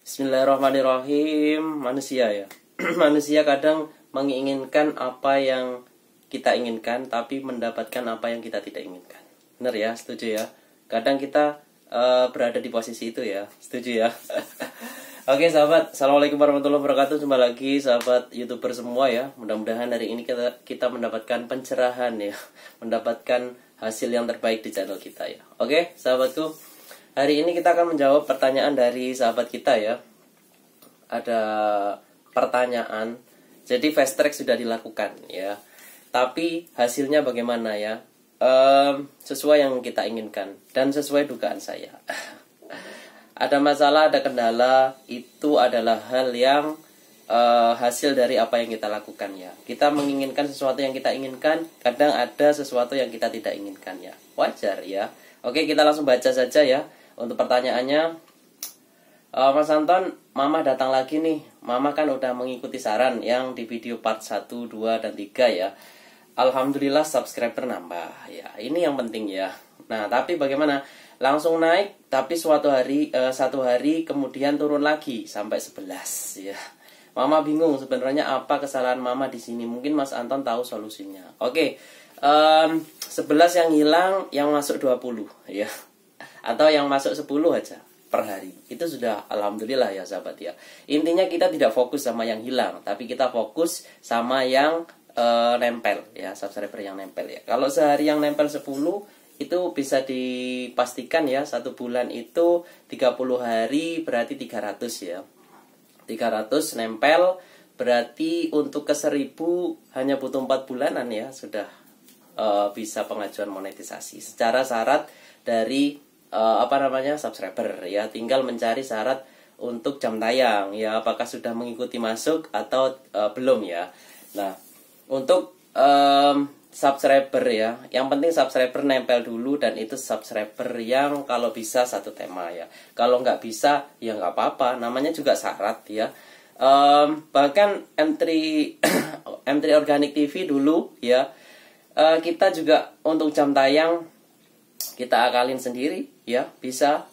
Bismillahirrahmanirrahim. Manusia ya. Manusia kadang menginginkan apa yang kita inginkan, tapi mendapatkan apa yang kita tidak inginkan. Benar ya, setuju ya. Kadang kita berada di posisi itu ya, setuju ya. Oke sahabat, assalamualaikum warahmatullahi wabarakatuh. Jumpa lagi sahabat YouTuber semua ya. Mudah-mudahan hari ini kita mendapatkan pencerahan ya, mendapatkan hasil yang terbaik di channel kita ya. Oke sahabatku, hari ini kita akan menjawab pertanyaan dari sahabat kita ya. Ada pertanyaan, jadi fast track sudah dilakukan ya, tapi hasilnya bagaimana ya? Sesuai yang kita inginkan dan sesuai dugaan saya. Ada masalah, ada kendala, itu adalah hal yang hasil dari apa yang kita lakukan ya. Kita menginginkan sesuatu yang kita inginkan, kadang ada sesuatu yang kita tidak inginkan ya. Wajar ya. Oke, kita langsung baca saja ya. Untuk pertanyaannya, Mas Anton, Mama datang lagi nih. Mama kan udah mengikuti saran yang di video part 1, 2, dan 3 ya. Alhamdulillah subscriber nambah ya. Ini yang penting ya. Nah, tapi bagaimana? Langsung naik, tapi satu hari kemudian turun lagi sampai 11 ya. Mama bingung sebenarnya apa kesalahan Mama di sini. Mungkin Mas Anton tahu solusinya. Oke, 11 yang hilang, yang masuk 20 ya. Atau yang masuk 10 aja per hari. Itu sudah alhamdulillah ya sahabat ya. Intinya kita tidak fokus sama yang hilang, tapi kita fokus sama yang nempel ya, subscriber yang nempel ya. Kalau sehari yang nempel 10 itu bisa dipastikan ya, 1 bulan itu 30 hari berarti 300 ya. 300 nempel berarti untuk ke 1000 hanya butuh 4 bulanan ya, sudah bisa pengajuan monetisasi secara syarat dari subscriber ya. Tinggal mencari syarat untuk jam tayang ya, apakah sudah mengikuti masuk atau belum ya. Nah, untuk subscriber ya, yang penting subscriber nempel dulu, dan itu subscriber yang kalau bisa satu tema ya. Kalau nggak bisa ya nggak apa-apa, namanya juga syarat ya. Bahkan M3 M3 Organic TV dulu ya, kita juga untuk jam tayang kita akalin sendiri ya, bisa.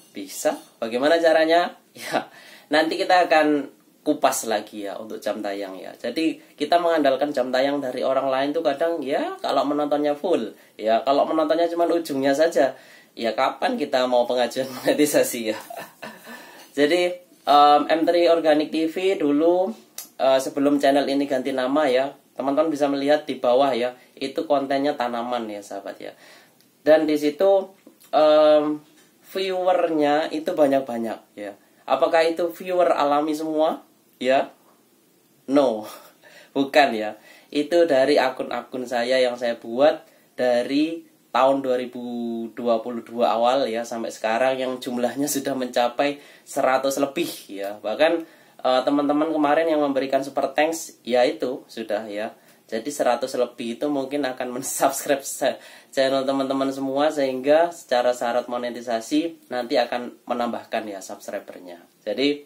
Bagaimana caranya ya, nanti kita akan kupas lagi ya untuk jam tayang ya. Jadi kita mengandalkan jam tayang dari orang lain tuh kadang ya, kalau menontonnya full ya, kalau menontonnya cuma ujungnya saja ya, kapan kita mau pengajuan monetisasi ya. Jadi M3 Organic TV dulu, sebelum channel ini ganti nama ya, teman-teman bisa melihat di bawah ya, itu kontennya tanaman ya sahabat ya. Dan di situ viewernya itu banyak-banyak ya. Apakah itu viewer alami semua? Ya, no, bukan ya. Itu dari akun-akun saya yang saya buat dari tahun 2022 awal ya sampai sekarang, yang jumlahnya sudah mencapai 100 lebih ya. Bahkan teman-teman kemarin yang memberikan super thanks ya, itu sudah ya. Jadi 100 lebih itu mungkin akan mensubscribe channel teman-teman semua, sehingga secara syarat monetisasi nanti akan menambahkan ya subscribernya. Jadi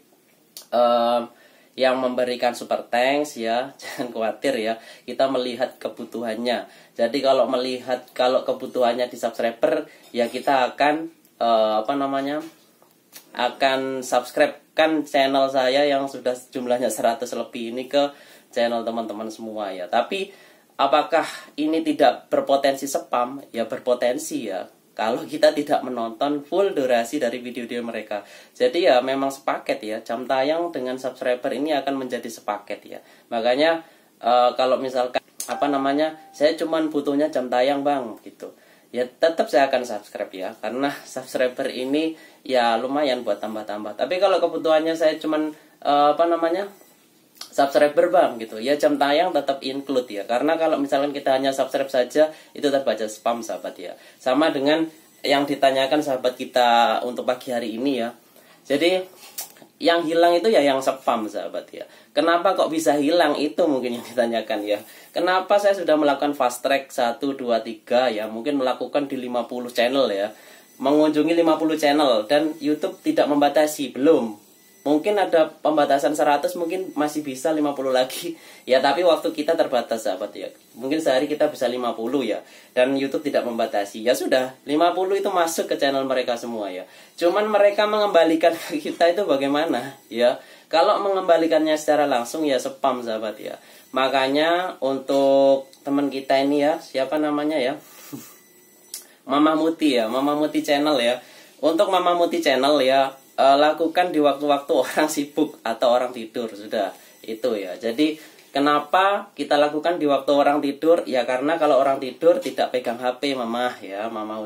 yang memberikan super thanks ya, jangan khawatir ya, kita melihat kebutuhannya. Jadi kalau kebutuhannya di subscriber ya, kita akan akan subscribe kan channel saya yang sudah jumlahnya 100 lebih ini ke channel teman-teman semua ya. Tapi apakah ini tidak berpotensi spam? Ya berpotensi ya, kalau kita tidak menonton full durasi dari video-video mereka. Jadi ya memang sepaket ya, jam tayang dengan subscriber ini akan menjadi sepaket ya. Makanya kalau misalkan saya cuman butuhnya jam tayang bang gitu, ya tetap saya akan subscribe ya, karena subscriber ini ya lumayan buat tambah-tambah. Tapi kalau kebutuhannya saya cuman subscriber bang gitu ya, jam tayang tetap include ya, karena kalau misalkan kita hanya subscribe saja itu terbaca spam sahabat ya. Sama dengan yang ditanyakan sahabat kita untuk pagi hari ini ya. Jadi yang hilang itu ya yang spam sahabat ya. Kenapa kok bisa hilang, itu mungkin yang ditanyakan ya. Kenapa saya sudah melakukan fast track 1, 2, 3 ya, mungkin melakukan di 50 channel ya, mengunjungi 50 channel, dan YouTube tidak membatasi, belum Mungkin ada pembatasan 100, mungkin masih bisa 50 lagi. Ya, tapi waktu kita terbatas sahabat ya. Mungkin sehari kita bisa 50 ya. Dan YouTube tidak membatasi. Ya sudah, 50 itu masuk ke channel mereka semua ya. Cuman mereka mengembalikan ke kita itu bagaimana ya. Kalau mengembalikannya secara langsung ya spam sahabat ya. Makanya untuk teman kita ini ya, siapa namanya ya? Mama Muti ya, Mama Muti channel ya. Untuk Mama Muti channel ya, lakukan di waktu-waktu orang sibuk atau orang tidur, sudah itu ya. Jadi kenapa kita lakukan di waktu orang tidur? Ya karena kalau orang tidur tidak pegang HP Mama ya, Mama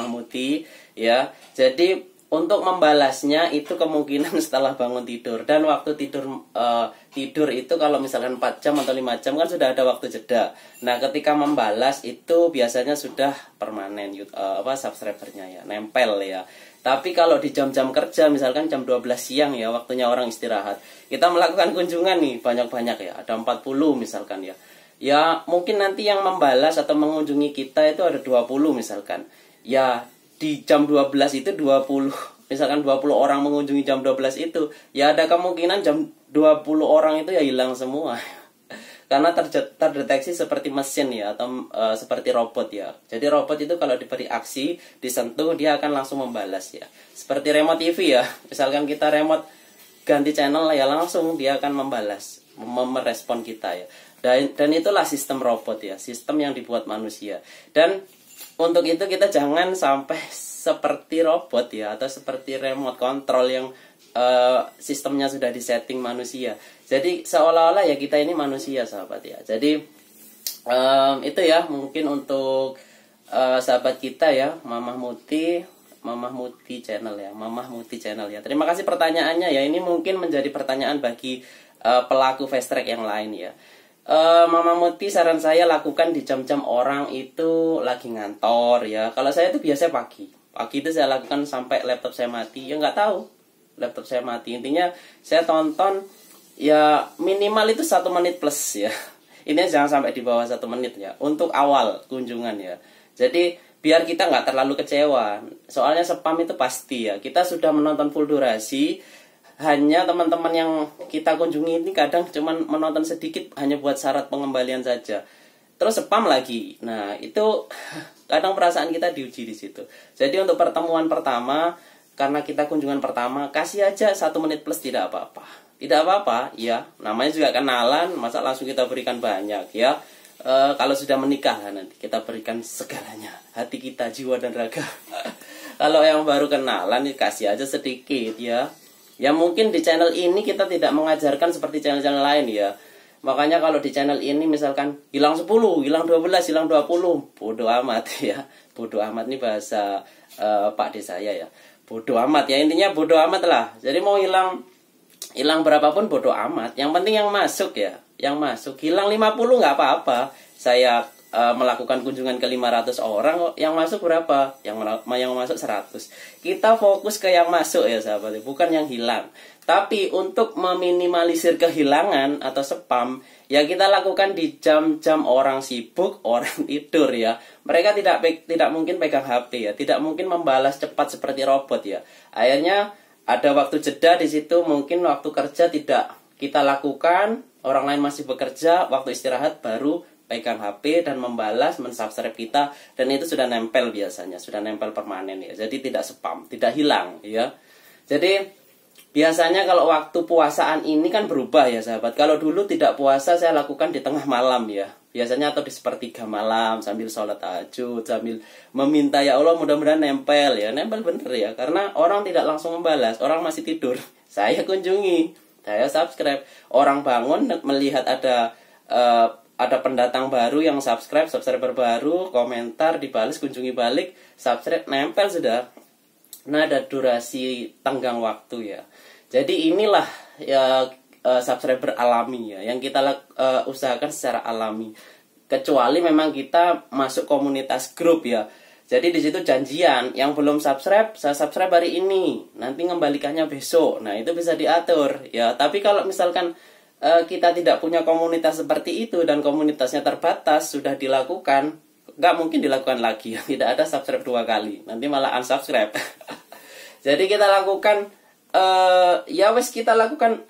Muti ya. Jadi untuk membalasnya itu kemungkinan setelah bangun tidur. Dan waktu tidur itu kalau misalkan 4 jam atau 5 jam kan sudah ada waktu jeda. Nah ketika membalas itu biasanya sudah permanen subscribernya ya, nempel ya. Tapi kalau di jam-jam kerja misalkan jam 12 siang ya, waktunya orang istirahat, kita melakukan kunjungan nih banyak-banyak ya, ada 40 misalkan ya. Ya mungkin nanti yang membalas atau mengunjungi kita itu ada 20 misalkan. Ya di jam 12 itu 20, misalkan 20 orang mengunjungi jam 12 itu, ya ada kemungkinan jam 20 orang itu ya hilang semua. Karena terdeteksi seperti mesin ya, atau seperti robot ya. Jadi robot itu kalau diberi aksi, disentuh, dia akan langsung membalas ya. Seperti remote TV ya, misalkan kita remote ganti channel ya, langsung dia akan membalas, merespon kita ya. Dan itulah sistem robot ya, sistem yang dibuat manusia. Dan untuk itu kita jangan sampai seperti robot ya, atau seperti remote control yang sistemnya sudah disetting manusia. Jadi seolah-olah ya kita ini manusia sahabat ya. Jadi itu ya mungkin untuk sahabat kita ya, Mama Muti channel ya, Mama Muti channel ya. Terima kasih pertanyaannya ya. Ini mungkin menjadi pertanyaan bagi pelaku fast track yang lain ya. Mama Muti, saran saya lakukan di jam-jam orang itu lagi ngantor ya. Kalau saya itu biasanya pagi itu saya lakukan sampai laptop saya mati. Ya nggak tahu laptop saya mati. Intinya saya tonton ya minimal itu 1 menit plus ya. Ini jangan sampai di bawah 1 menit ya, untuk awal kunjungan ya. Jadi biar kita nggak terlalu kecewa. Soalnya spam itu pasti ya. Kita sudah menonton full durasi, hanya teman-teman yang kita kunjungi ini kadang cuman menonton sedikit hanya buat syarat pengembalian saja. Terus spam lagi. Nah, itu kadang perasaan kita diuji di situ. Jadi untuk pertemuan pertama, karena kita kunjungan pertama, kasih aja 1 menit plus, tidak apa-apa. Tidak apa-apa, ya. Namanya juga kenalan, masa langsung kita berikan banyak ya. Kalau sudah menikah nanti kita berikan segalanya, hati kita, jiwa dan raga. Kalau yang baru kenalan, kasih aja sedikit ya. Ya mungkin di channel ini kita tidak mengajarkan seperti channel-channel lain ya. Makanya kalau di channel ini misalkan hilang 10, hilang 12, hilang 20, bodoh amat ya. Bodoh amat ini bahasa Pak D saya ya. Bodoh amat ya, intinya bodoh amat lah. Jadi mau hilang berapapun bodoh amat. Yang penting yang masuk ya. Yang masuk, hilang 50 nggak apa-apa. Saya melakukan kunjungan ke 500 orang, yang masuk berapa? Yang masuk 100. Kita fokus ke yang masuk ya sahabat, bukan yang hilang. Tapi untuk meminimalisir kehilangan atau spam, ya kita lakukan di jam-jam orang sibuk, orang tidur ya. Mereka tidak mungkin pegang HP ya, tidak mungkin membalas cepat seperti robot ya. Akhirnya ada waktu jeda di situ, mungkin waktu kerja tidak kita lakukan, orang lain masih bekerja, waktu istirahat baru pegang HP dan membalas, mensubscribe kita, dan itu sudah nempel biasanya, sudah nempel permanen ya. Jadi tidak spam, tidak hilang ya. Jadi biasanya kalau waktu puasaan ini kan berubah ya sahabat. Kalau dulu tidak puasa saya lakukan di tengah malam ya. Biasanya atau di sepertiga malam sambil sholat tahajud, sambil meminta ya Allah mudah-mudahan nempel ya. Nempel bener ya, karena orang tidak langsung membalas, orang masih tidur. Saya kunjungi, saya subscribe. Orang bangun melihat ada pendatang baru yang subscriber baru, komentar, dibalas, kunjungi balik, subscribe, nempel sudah. Nah, ada durasi tenggang waktu ya. Jadi inilah ya subscriber alami ya, yang kita usahakan secara alami. Kecuali memang kita masuk komunitas grup ya. Jadi di situ janjian, yang belum subscribe, saya subscribe hari ini, nanti ngembalikannya besok. Nah, itu bisa diatur ya. Tapi kalau misalkan kita tidak punya komunitas seperti itu dan komunitasnya terbatas, sudah dilakukan, nggak mungkin dilakukan lagi. Tidak ada subscribe 2 kali, nanti malah unsubscribe. Jadi kita lakukan ya wes kita lakukan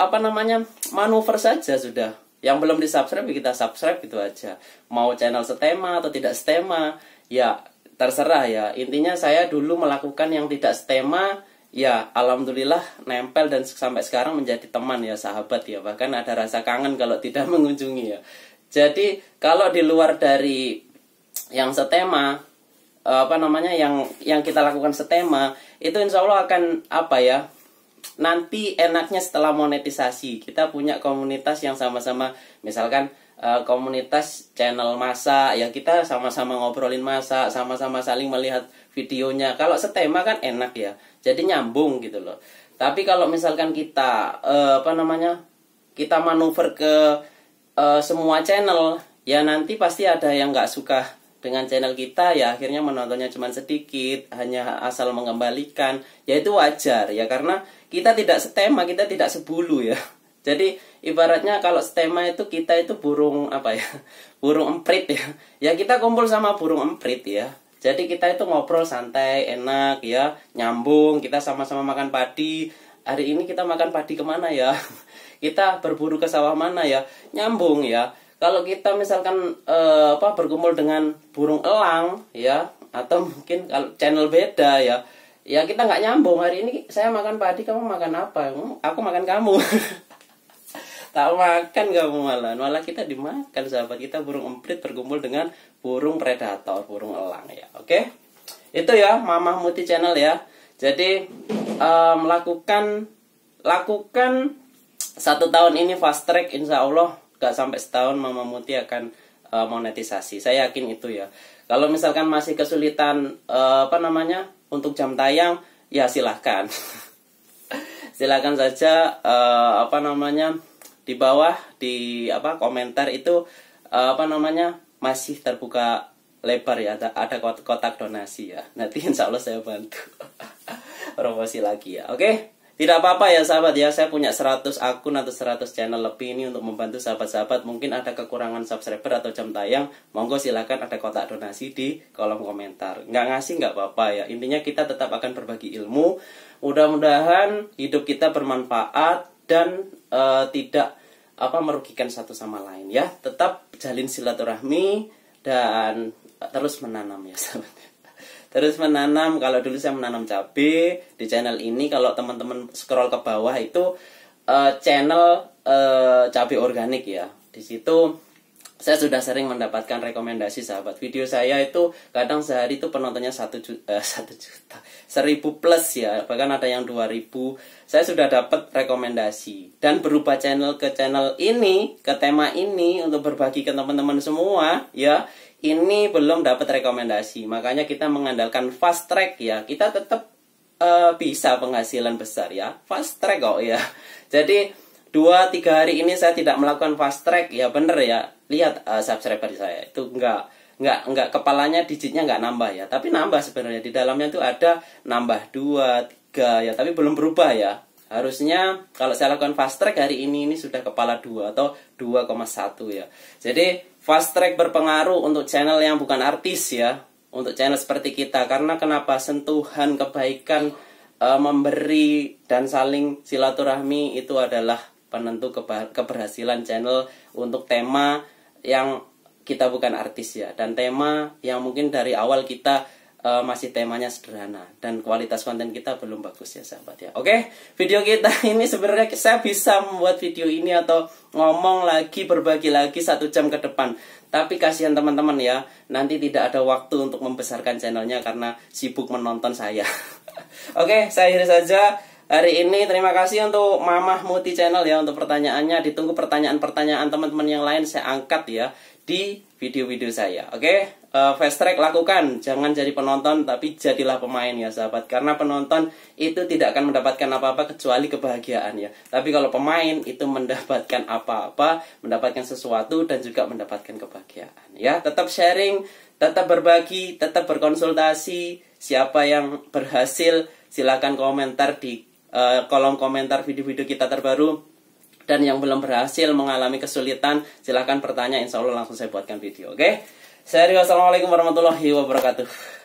apa namanya manuver saja sudah. Yang belum di subscribe kita subscribe gitu aja. Mau channel setema atau tidak setema ya terserah ya. Intinya saya dulu melakukan yang tidak setema ya alhamdulillah nempel dan sampai sekarang menjadi teman ya, sahabat ya. Bahkan ada rasa kangen kalau tidak mengunjungi ya. Jadi kalau di luar dari yang setema apa namanya yang kita lakukan setema itu insya Allah akan apa ya, nanti enaknya setelah monetisasi kita punya komunitas yang sama-sama, misalkan komunitas channel masak ya, kita sama-sama ngobrolin masak, sama-sama saling melihat videonya. Kalau setema kan enak ya, jadi nyambung gitu loh. Tapi kalau misalkan kita apa namanya kita manuver ke semua channel ya, nanti pasti ada yang nggak suka dengan channel kita ya, akhirnya menontonnya cuma sedikit, hanya asal mengembalikan. Ya itu wajar ya, karena kita tidak setema, kita tidak sebulu ya. Jadi ibaratnya kalau setema itu kita itu burung apa ya, burung emprit ya. Ya kita kumpul sama burung emprit ya. Jadi kita itu ngobrol santai, enak ya, nyambung. Kita sama-sama makan padi. Hari ini kita makan padi kemana ya? Kita berburu ke sawah mana ya? Nyambung ya. Kalau kita misalkan berkumpul dengan burung elang ya, atau mungkin kalau channel beda ya, ya kita nggak nyambung. Hari ini saya makan padi, kamu makan apa? Aku makan kamu. Tak makan kamu, malah kita dimakan, sahabat. Kita burung emprit berkumpul dengan burung predator, burung elang ya. Oke, itu ya Mamah Muti channel ya. Jadi lakukan 1 tahun ini fast track, insya Allah gak sampai setahun Mamah Muti akan monetisasi. Saya yakin itu ya. Kalau misalkan masih kesulitan untuk jam tayang, ya silahkan. Silahkan saja di bawah di komentar itu masih terbuka lebar ya, ada kotak donasi ya. Nanti insya Allah saya bantu promosi lagi ya. Oke. Tidak apa-apa ya sahabat ya, saya punya 100 akun atau 100 channel lebih ini untuk membantu sahabat-sahabat. Mungkin ada kekurangan subscriber atau jam tayang, monggo silakan ada kotak donasi di kolom komentar. Nggak ngasih nggak apa-apa ya, intinya kita tetap akan berbagi ilmu. Mudah-mudahan hidup kita bermanfaat dan tidak merugikan satu sama lain ya. Tetap jalin silaturahmi dan terus menanam ya sahabat. Terus menanam. Kalau dulu saya menanam cabai di channel ini, kalau teman-teman scroll ke bawah itu channel cabai organik ya. Di situ saya sudah sering mendapatkan rekomendasi sahabat. Video saya itu kadang sehari itu penontonnya 1 juta, 1000 plus ya, bahkan ada yang 2000. Saya sudah dapat rekomendasi dan berubah channel ke channel ini, ke tema ini untuk berbagi ke teman-teman semua ya. Ini belum dapat rekomendasi, makanya kita mengandalkan fast track ya. Kita tetap bisa penghasilan besar ya, fast track kok ya. Jadi 2-3 hari ini saya tidak melakukan fast track ya, bener ya. Lihat subscriber saya itu enggak kepalanya digitnya enggak nambah ya, tapi nambah sebenarnya. Di dalamnya itu ada nambah 2, 3 ya, tapi belum berubah ya. Harusnya kalau saya lakukan fast track hari ini sudah kepala 2 atau 2,1 ya. Jadi fast track berpengaruh untuk channel yang bukan artis ya, untuk channel seperti kita. Karena kenapa? Sentuhan kebaikan, memberi dan saling silaturahmi itu adalah penentu keberhasilan channel untuk tema yang kita bukan artis ya, dan tema yang mungkin dari awal kita masih temanya sederhana dan kualitas konten kita belum bagus ya sahabat ya. Oke, video kita ini sebenarnya saya bisa membuat video ini atau ngomong lagi, berbagi lagi 1 jam ke depan, tapi kasihan teman-teman ya, nanti tidak ada waktu untuk membesarkan channelnya karena sibuk menonton saya. Oke, saya akhiri saja hari ini. Terima kasih untuk Mamah Muti channel ya untuk pertanyaannya. Ditunggu pertanyaan-pertanyaan teman-teman yang lain, saya angkat ya di video-video saya. Oke, fast track lakukan, jangan jadi penonton tapi jadilah pemain ya sahabat. Karena penonton itu tidak akan mendapatkan apa-apa kecuali kebahagiaan ya. Tapi kalau pemain itu mendapatkan apa-apa, mendapatkan sesuatu dan juga mendapatkan kebahagiaan ya. Tetap sharing, tetap berbagi, tetap berkonsultasi. Siapa yang berhasil silakan komentar di kolom komentar video-video kita terbaru. Dan yang belum berhasil, mengalami kesulitan, silahkan bertanya, insya Allah langsung saya buatkan video. Oke? Saya Rio, assalamualaikum warahmatullahi wabarakatuh.